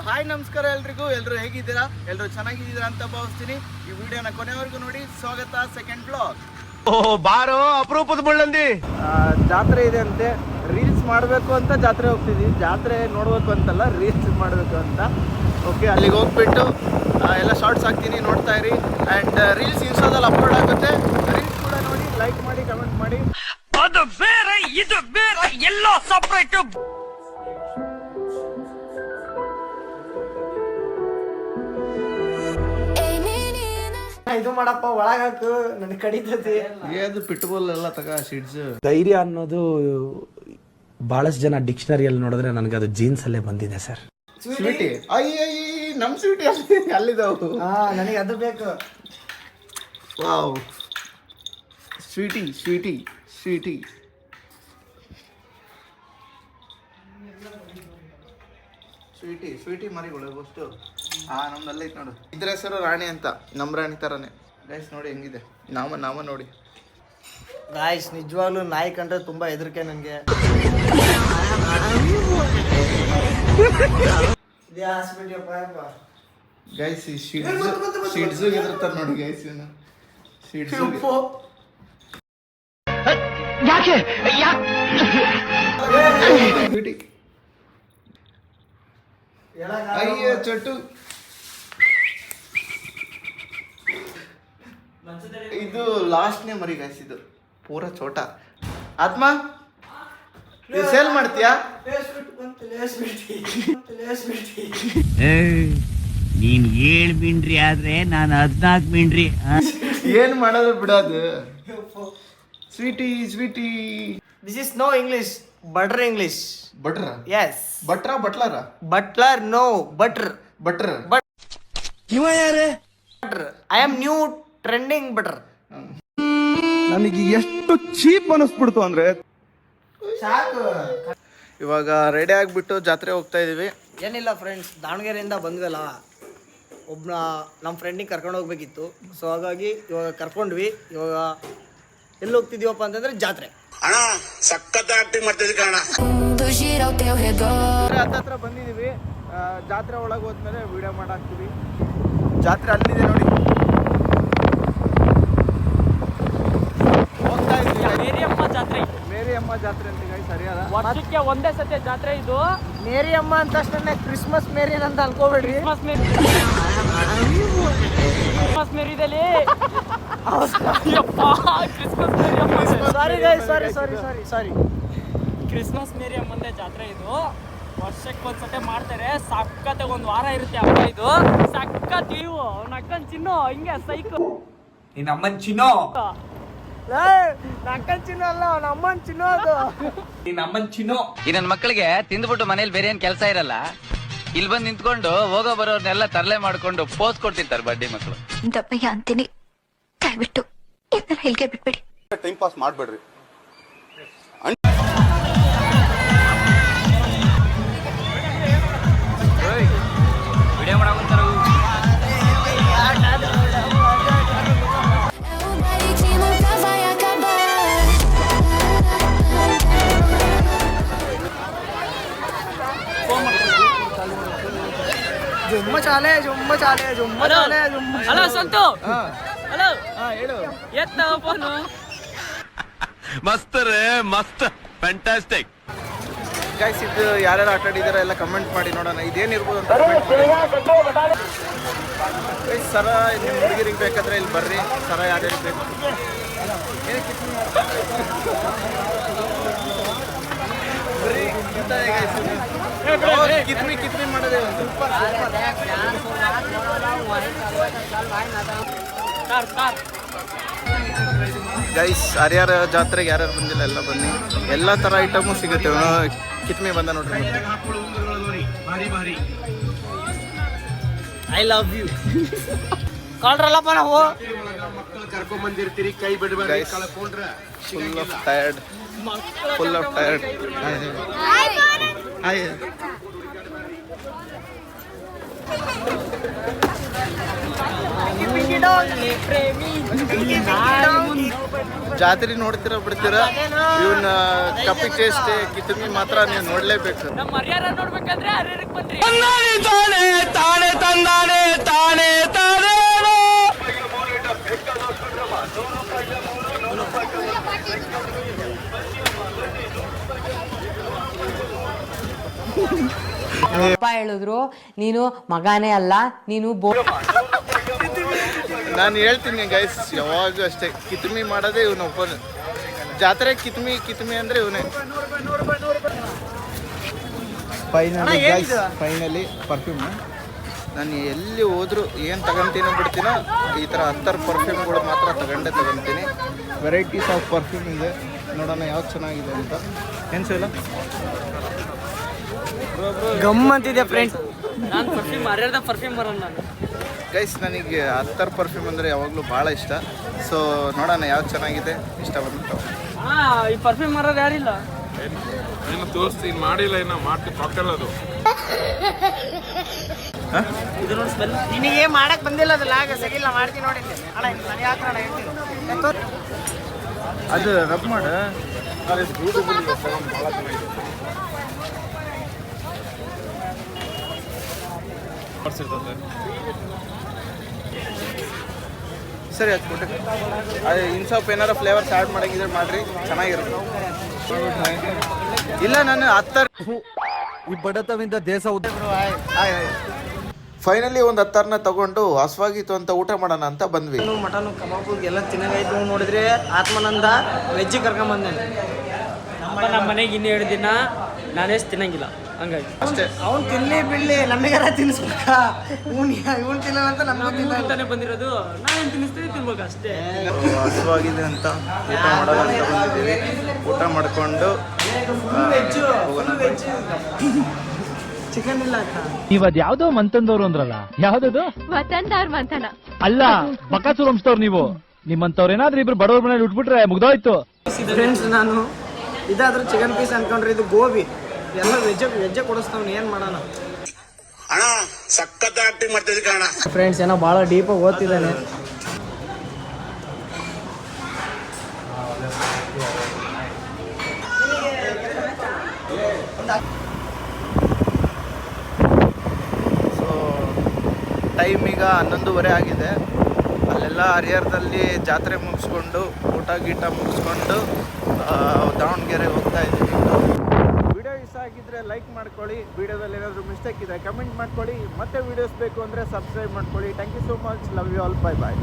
Hi ನಮಸ್ಕಾರ ಎಲ್ಲರೂ ಹೇಗಿದ್ದೀರಾ? ಎಲ್ಲರೂ ಚೆನ್ನಾಗಿದ್ದೀರಾ ಅಂತ ಭಾವಿಸ್ತೀನಿ. ಈ ವಿಡಿಯೋನ ಕೊನೆವರೆಗೂ ನೋಡಿ. ಸ್ವಾಗತ ಸೆಕೆಂಡ್ ಬ್ಲಾಗ್. ಬಾರೋ ಅಪರೂಪದ ಮುಳ್ಳಂದಿ. ಜಾತ್ರೆ ಇದೆ ಅಂತೆ, ರೀಲ್ಸ್ ಮಾಡಬೇಕು ಅಂತ ಜಾತ್ರೆ ಹೋಗ್ತಿದ್ವಿ. ಜಾತ್ರೆ ನೋಡಬೇಕು ಅಂತಲ್ಲ, ರೀಲ್ಸ್ ಮಾಡಬೇಕು ಅಂತ. ಓಕೆ, ಅಲ್ಲಿಗೆ ಹೋಗ್ಬಿಟ್ಟು ಎಲ್ಲ ಶಾರ್ಟ್ಸ್ ಹಾಕ್ತೀನಿ, ನೋಡ್ತಾ ಇರಿ. ಆ್ಯಂಡ್ ರೀಲ್ಸ್ ಇನ್ಸ್ಟಾದಲ್ಲಿ ಅಪ್ಲೋಡ್ ಆಗುತ್ತೆ. ರೀಲ್ಸ್ ಕೂಡ ನೋಡಿ, ಲೈಕ್ ಮಾಡಿ, ಕಮೆಂಟ್ ಮಾಡಿ. ಅದು ಬೇರೆ ಇದು ಬೇರೆ ಎಲ್ಲ ಸಪ್ರೇಟ್. ಇದು ಮಾಡಪ್ಪ, ಒಳಗಾಕು, ನನಗೆ ಕಡಿತೈತಿ. ಏದು ಪಿಟ್ಬೋಲ್ ಎಲ್ಲ ತಗ ಶೀಟ್ಸ್. ಧೈರ್ಯ ಅನ್ನೋದು ಬಹಳಷ್ಟು ಜನ ಡಿಕ್ಷನರಿಯಲ್ಲಿ ನೋಡಿದ್ರೆ ನನಗೆ ಅದು ಜೀನ್ಸ್ ಅಲ್ಲೇ ಬಂದಿದೆ ಸರ್. ಸ್ವೀಟಿ, ಅಯ್ಯ ನಮ್ಮ ಸ್ವೀಟಿ ಅಲ್ಲಿದ್ದಾವು. ನನಗೆ ಅದು ಬೇಕು. Wow, sweetie sweetie sweetie. Sweetie sweetie ಮರಿಗಳು ಅಷ್ಟು. ನಮ್ದಲ್ಲ ಐತೆ ನೋಡು. ಇದ್ರ ಹೆಸರು ರಾಣಿ ಅಂತ, ನಮ್ಮ ರಾಣಿ ಥರನೇ. ಗೈಸ್ ನೋಡಿ ಹೆಂಗಿದೆ, ನಾಮ ನೋಡಿ ಗಾಯ್ಸ್. ನಿಜವಾಗ್ಲೂ ನಾಯಿ ಕಂಡ್ರೆ ತುಂಬಾ ಹೆದರಿಕೆ ನನಗೆ. ಗೈಸ್ ಈ ಶೀಟ್ಸು ಎದುರ್ತಾರೆ ನೋಡಿ ಗೈಸ್. ಇವನು ಶೀಟ್ಸು ಯಾಕೆ ಸ್ವೀಟಿ. ಅಯ್ಯ ಚಟ್ಟು. ಇದು ಲಾಸ್ಟ್ನೇ ಮರಿ ಗೈಸ್. ಇದು ಪೂರಾ ಚೋಟ. ಆತ್ಮ ಸೇಲ್ ಮಾಡ್ತೀಯಾ? ನೀನ್ 7 ಮಿಂಡ್ರಿ ಆದ್ರೆ ನಾನು 14 ಮಿಂಡ್ರಿ. ಏನ್ ಮಾಡೋದು ಬಿಡೋದು. Sweetie sweetie. This is no English, ಬಟ್ರ್ ಇಂಗ್ಲಿಷ್. ಬಟ್ರ? ಎಸ್. ಬಟ್ರ ಬಟ್ಲಾರ? ಬಟ್ಲರ್ ನೋ, ಬಟ್ರ್. ಬಟ್ರ. ಇವ ಯಾರೇ? ಬಟ್ರ್. ಐ ಆಮ್ ನ್ಯೂ ಟ್ರೆಂಡಿಂಗ್ ಬಟ್ರ್. ನನಗೆ ಎಷ್ಟು ಚೀಪ್ ಅನಿಸ್ಬಿಡ್ತು ಅಂದ್ರೆ. ಸಾಕು. ಇವಾಗ ರೆಡಿ ಆಗಿಬಿಟ್ಟು ಜಾತ್ರೆ ಹೋಗ್ತಾ ಇದೀವಿ. ಏನಿಲ್ಲ ಫ್ರೆಂಡ್ಸ್, ದಾವಣಗೆರೆಯಿಂದ ಬಂದ್ವಲ್ಲ, ಒಬ್ಬನ ನಮ್ಮ ಫ್ರೆಂಡಿಗೆ ಕರ್ಕೊಂಡು ಹೋಗ್ಬೇಕಿತ್ತು. ಸೊ ಹಾಗಾಗಿ ಇವಾಗ ಕರ್ಕೊಂಡ್ವಿ. ಇವಾಗ ಎಲ್ಲಿ ಹೋಗ್ತಿದೀವಪ್ಪ ಅಂತಂದ್ರೆ ಜಾತ್ರೆ. ಹತ್ತತ್ರ ಬಂದಿದೀವಿ. ಜಾತ್ರೆ ಒಳಗೆ ಹೋದ್ಮೇಲೆ ವಿಡಿಯೋ ಮಾಡಾಕ್ತೀವಿ. ಜಾತ್ರೆ ಅಲ್ಲಿದೆ ನೋಡಿ, ಹೋಗ್ತಾ ಇದ್ವಿ. ಮೇರಿಯಮ್ಮ ಜಾತ್ರೆ, ಮೇರಿಯಮ್ಮ ಜಾತ್ರೆ ಅಂತ ಗೈಸ್. ಸರಿಯಾದ ವರ್ಷಕ್ಕೆ ಒಂದೇ ಸತಿ ಜಾತ್ರೆ ಇದು. ಮೇರಿಯಮ್ಮ ಅಂತ ತಕ್ಷಣ ಕ್ರಿಸ್ಮಸ್ ಮೇರಿ ಅಂತ ಅನ್ಕೋಬೇಡ್ರಿ. ಕ್ರಿಸ್ಮಸ್ ಮೇರಿದಲ್ಲಿ Christmas Mariyamma. Sorry guys, sorry. Christmas ಮೇರಿಯಮ್ಮಂದೇ ಜಾತ್ರೆ ಇದು. ವರ್ಷಕ್ಕೆ ಒಂದ್ಸತಿ ಮಾಡ್ತಾರೆ. ಸಕ್ಕತ್ತಾಗ ಒಂದು ವಾರ ಇರುತ್ತೆ ಹಬ್ಬ ಇದು. ಸಕ್ಕತ್ ಇವು ಅವ್ನ ಅಕ್ಕನ್ ಚಿನ್ನು ಹಿಂಗೆ ಸೈಕು. ನಿನ್ನ ಅಮ್ಮನ್ ಚಿನ್ನೋ, ಅಕ್ಕನ್ ಚಿನ್ನು ಅಲ್ಲ, ಅವ್ನ ಅಮ್ಮನ್ ಚಿನ್ನು. ಅದು ನಿನ್ನ ಅಮ್ಮನ್ ಚಿನ್ನೋ. ಈ ನನ್ನ ಮಕ್ಕಳಿಗೆ ತಿಂದ್ಬಿಟ್ಟು ಮನೇಲಿ ಬೇರೆ ಏನ್ ಕೆಲಸ ಇರಲ್ಲ, ಇಲ್ಲಿ ಬಂದು ನಿಂತ್ಕೊಂಡು ಹೋಗೋ ಬರೋರ್ನೆಲ್ಲ ತರಲೆ ಮಾಡ್ಕೊಂಡು ಪೋಸ್ ಕೊಡ್ತಿರ್ತಾರೆ ಬಡ್ಡಿ ಮಕ್ಕಳು. ದಪ್ಪಯ್ಯ ಅಂತೀನಿ, ದಯವಿಟ್ಟು ಇದನ್ನ ಹೇಳಿಕೆ ಬಿಟ್ಬಿಡಿ. ಟೈಮ್ ಪಾಸ್ ಮಾಡ್ಬೇಡ್ರಿ. ವಿಡಿಯೋ ಮಾಡಾಕಂತಾರ. ಹಲೋ ಸಂತು. ಹಲೋ, ಹೇಳು. ಎತ್ತ ಫೋನು. ಮಸ್ತ್ ರೇ, ಮಸ್ತ್, ಫ್ಯಾಂಟಾಸ್ಟಿಕ್. ಗೈಸ್ ಇದು ಯಾರ್ಯಾರು ಆಟ ಆಡಿದಾರೆ ಎಲ್ಲ ಕಮೆಂಟ್ ಮಾಡಿ ನೋಡೋಣ. ಇದೇನಿರ್ಬೋದು ಅಂತ ಕಮೆಂಟ್ ಮಾಡಿ. ಗೈಸ್ ಸರ ನಿಮ್ಮ ಹುಡುಗಿರಿಗೆ ಬೇಕಾದ್ರೆ ಇಲ್ಲಿ ಬರ್ರಿ. ಸರ ಯಾರ್ಯಾರಿಗೆ ಬೇಕು. ಬರೀ ಕಿತ್ಮಿ ಮಾಡೋದೇ ಒಂದು. ಗೈಸ್ ಹರಿಹರ ಜಾತ್ರೆಗೆ ಯಾರ್ಯಾರು ಬಂದಿಲ್ಲ ಎಲ್ಲ ಬನ್ನಿ. ಎಲ್ಲ ಥರ ಐಟಮು ಸಿಗುತ್ತೆ. ಕಿತ್ಮಿ ಬಂದ ನೋಡ್ರಿ. I love you. ಕಾಲ್ರಲ್ಲಪ್ಪ ನಾವು. ಕರ್ಕೊಂಡ್ ಬಂದಿರ್ತೀರಿ, ಕೈ ಬಿಡಬೇಡಿ. Full of tired. ಹಾಯ್. ಡೋಂಗಿ ಪ್ರೇಮಿ ಜಾತ್ರೆ ನೋಡ್ತೀರಾ ಬಿಡ್ತೀರಾ, ಇವನ್ನ ಕಪ್ಪಿ ಚೇಷ್ಟೆ ಕಿತ್ತುಮಿ ಮಾತ್ರ ನೀವು ನೋಡ್ಲೇಬೇಕು. ನಮ್ಮ ಹರಿಹರ ನೋಡ್ಬೇಕಂದ್ರೆ ಹರಿಹರಕ್ಕೆ ಬಂದ್ರಿ. ಅಪ್ಪ ಹೇಳಿದ್ರು ನೀನು ಮಗನೇ ಅಲ್ಲ, ನೀನು ನಾನು ಹೇಳ್ತೀನಿ ಗೈಸ್, ಯಾವಾಗೂ ಅಷ್ಟೇ ಕಿತ್ಮಿ ಮಾಡೋದೇ ಇವನು ಒಬ್ಬನು. ಜಾತ್ರೆ ಕಿತ್ಮಿ ಅಂದ್ರೆ ಇವನೇ. ಫೈನಲಿ ಪರ್ಫ್ಯೂಮ್ ನಾನು ಎಲ್ಲಿ ಹೋದ್ರು ಏನು ತಗೊಂತೀನೋ ಬಿಡ್ತೀನೋ, ಈ ಥರ 10 ಪರ್ಫ್ಯೂಮ್ಗಳು ಮಾತ್ರ ತಗೊಂತೀನಿ. ವೆರೈಟೀಸ್ ಆಫ್ ಪರ್ಫ್ಯೂಮ್ ಇದೆ, ನೋಡೋಣ ಯಾವ್ದು ಚೆನ್ನಾಗಿದೆ ಅಂತ. ಏನ್ಸಿಲ್ಲ ಗಮ್ ಅಂತಿದೆ ಫ್ರೆಂಡ್ಸ್. ನಾನು ಪರ್ಫ್ಯೂಮ್ ಹರಿಹರದ ಪರ್ಫ್ಯೂಮ್ ಬರೋಣ ನಾನು. ಗೈಸ್ ನನಗೆ 10 ಪರ್ಫ್ಯೂಮ್ ಅಂದರೆ ಯಾವಾಗಲೂ ಭಾಳ ಇಷ್ಟ. ಸೊ ನೋಡೋಣ ಯಾವ್ದು ಚೆನ್ನಾಗಿದೆ, ಇಷ್ಟ ಬಂತು. ಈ ಪರ್ಫ್ಯೂಮ್ ಮಾರೋದು ಯಾರಿಲ್ಲ. ತೋರಿಸ್ತೀನಿ, ಮಾಡಿಲ್ಲ ಇನ್ನ ಮಾಡ್ತೀನಿ ಪಕ್ಕಲ್ಲದು. ಇದು ನೋಡಿ ಸ್ಮೆಲ್. ನಿನಗೆ ಮಾಡಕ್ ಬಂದಿಲ್ಲ ಅದಲ್ಲ, ಆಗ ಸರಿಯಿಲ್ಲ ಮಾಡ್ತೀನಿ ನೋಡಿ ಅಣ್ಣ. ನನಗೆ ಹಾಕೋಣ ಹೇಳ್ತೀನಿ. ಅದು ರಬ್ ಮಾಡ. ಸರಿ ಅದು ಕೊಟ್ಟು ಅದು ಇನ್ನು ಸ್ವಲ್ಪ ಏನಾರ ಫ್ಲೇವರ್ಸ್ ಆ್ಯಡ್ ಮಾಡಂಗಿದ್ರೆ ಮಾಡಿರಿ, ಚೆನ್ನಾಗಿರುತ್ತೆ. ಇಲ್ಲ ನಾನು 10 ಈ ಬಡತವಿಂದ ದೇಶ ಫೈನಲಿ ಒಂದು 10 ತಗೊಂಡು ಹಸ್ವಾಗಿತ್ತು ಅಂತ ಊಟ ಮಾಡೋಣ ಅಂತ ಬಂದ್ವಿ. ಮಟನ್ ಕಬಾಬು ಎಲ್ಲ ತಿನ್ನಗಾಯ್ತು ನೋಡಿದ್ರೆ ಆತ್ಮನಂದ ವೆಜ್ಜಿ ಕರ್ಕೊಂಬಂದೆ. ನಮ್ಮ ಮನೆಗೆ ಇನ್ನು 2 ದಿನ ನಾನೇ ತಿನ್ನಂಗಿಲ್ಲ, ಹಂಗಾಗಿ ಅಷ್ಟೇ. ಅವ್ನು ತಿನ್ಲಿ ಬಿಡ್ಲಿ, ನಮಗಾರ ತಿನ್ನಿಸ್ಬೇಕ. ಇವ್ನು ತಿನ್ನ ಅಂತ ನಮಗೂ ಅಂತಾನೆ ಬಂದಿರೋದು, ನಾನೇನು ತಿನ್ನಿಸ್ತೀನಿ ತಿನ್ಬೇಕು ಅಷ್ಟೇ. ಹಸುವಾಗಿದೆ ಅಂತ ಊಟ ಮಾಡೋಣ ಅಂತ ಬಂದಿದ್ದೀವಿ. ಊಟ ಮಾಡಿಕೊಂಡು ಚಿಕನ್ ಇಲ್ಲ ಅಕ್ಕ. ನೀವದ್ ಯಾವ್ದೋ ಮಂತಂದವ್ರು ಅಂದ್ರಲ್ಲ, ಯಾವ್ದದು? ವತನ್ದಾರ್ ಮಂತನ. ಅಲ್ಲ, ಬಕಾಸೂರ್ ವಂಶದವ್ರು ನೀವು. ನಿಮ್ಮಂತವ್ರು ಏನಾದ್ರೂ ಇಬ್ರು ಬಡವ್ರ ಮನೇಲಿ ಉಟ್ಬಿಟ್ರೆ ಮುಗ್ದೋಯ್ತು. ಫ್ರೆಂಡ್ಸ್, ನಾನು ಇದಾದ್ರೂ ಚಿಕನ್ ಪೀಸ್ ಅನ್ಕೊಂಡ್ರೆ ಇದು ಗೋಬಿ ಎಲ್ಲ ವೆಜ್ಜೆ ಕೊಡಿಸ್ತಾವ್ನು. ಏನು ಮಾಡೋಣ ಫ್ರೆಂಡ್ಸ್, ಏನೋ ಭಾಳ ಡೀಪಾಗಿ ಓದ್ತಿದ್ದಾನೆ. ಸೊ ಟೈಮ್ ಈಗ 11:30 ಆಗಿದೆ. ಅಲ್ಲೆಲ್ಲ ಹರಿಹರದಲ್ಲಿ ಜಾತ್ರೆ ಮುಗಿಸ್ಕೊಂಡು ಊಟ ಗೀಟ ಮುಗಿಸ್ಕೊಂಡು ದಾವಣಗೆರೆ ಹೋಗ್ತಾ ಇದ್ದೀವಿ. ವಿಡಿಯೋ ಇಷ್ಟ ಆಗಿದ್ರೆ ಲೈಕ್ ಮಾಡ್ಕೊಳ್ಳಿ. ವಿಡಿಯೋದಲ್ಲಿ ಏನಾದರೂ ಮಿಸ್ಟೇಕ್ ಇದೆ ಕಮೆಂಟ್ ಮಾಡ್ಕೊಳ್ಳಿ. ಮತ್ತೆ ವಿಡಿಯೋಸ್ ಬೇಕು ಅಂದರೆ ಸಬ್ಸ್ಕ್ರೈಬ್ ಮಾಡ್ಕೊಳ್ಳಿ. Thank you so much. Love you all. Bye bye.